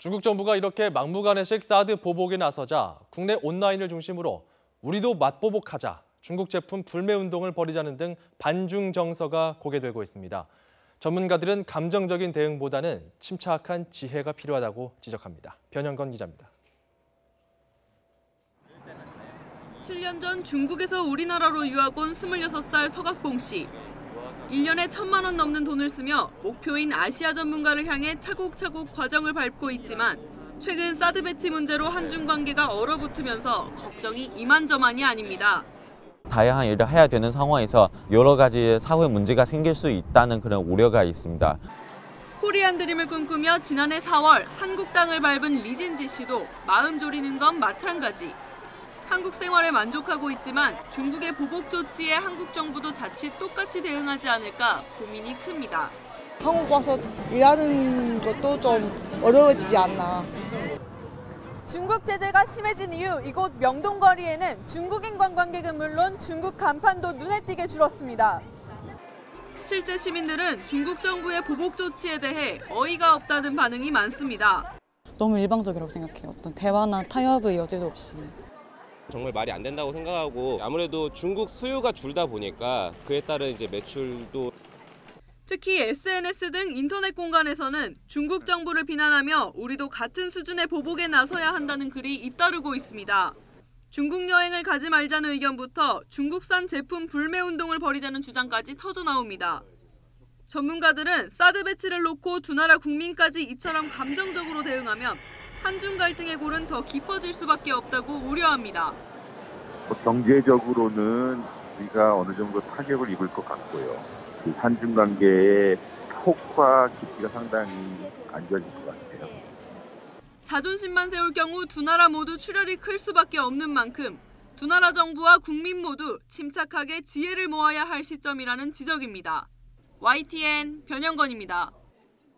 중국 정부가 이렇게 막무가내식 사드 보복에 나서자 국내 온라인을 중심으로 우리도 맛보복하자, 중국 제품 불매 운동을 벌이자는 등 반중 정서가 고개되고 있습니다. 전문가들은 감정적인 대응보다는 침착한 지혜가 필요하다고 지적합니다. 변현건 기자입니다. 7년 전 중국에서 우리나라로 유학 온 26살 서각봉 씨. 1년에 1,000만 원 넘는 돈을 쓰며 목표인 아시아 전문가를 향해 차곡차곡 과정을 밟고 있지만 최근 사드 배치 문제로 한중 관계가 얼어붙으면서 걱정이 이만저만이 아닙니다. 다양한 일을 해야 되는 상황에서 여러 가지 사회 문제가 생길 수 있다는 그런 우려가 있습니다. 코리안 드림을 꿈꾸며 지난해 4월 한국 땅을 밟은 리진지 씨도 마음 졸이는 건 마찬가지. 한국 생활에 만족하고 있지만 중국의 보복 조치에 한국 정부도 자칫 똑같이 대응하지 않을까 고민이 큽니다. 한국 와서 일하는 것도 좀 어려워지지 않나. 중국 제재가 심해진 이후 이곳 명동거리에는 중국인 관광객은 물론 중국 간판도 눈에 띄게 줄었습니다. 실제 시민들은 중국 정부의 보복 조치에 대해 어이가 없다는 반응이 많습니다. 너무 일방적이라고 생각해요. 어떤 대화나 타협의 여지도 없이. 정말 말이 안 된다고 생각하고 아무래도 중국 수요가 줄다 보니까 그에 따른 이제 매출도 특히 SNS 등 인터넷 공간에서는 중국 정부를 비난하며 우리도 같은 수준의 보복에 나서야 한다는 글이 잇따르고 있습니다. 중국 여행을 가지 말자는 의견부터 중국산 제품 불매 운동을 벌이자는 주장까지 터져나옵니다. 전문가들은 사드 배치를 놓고 두 나라 국민까지 이처럼 감정적으로 대응하면 한중 갈등의 골은 더 깊어질 수밖에 없다고 우려합니다. 경제적으로는 우리가 어느 정도 타격을 입을 것 같고요. 한중 관계의 폭과 깊이가 상당히 안 좋아질 것 같아요. 자존심만 세울 경우 두 나라 모두 출혈이 클 수밖에 없는 만큼 두 나라 정부와 국민 모두 침착하게 지혜를 모아야 할 시점이라는 지적입니다. YTN 변현건입니다.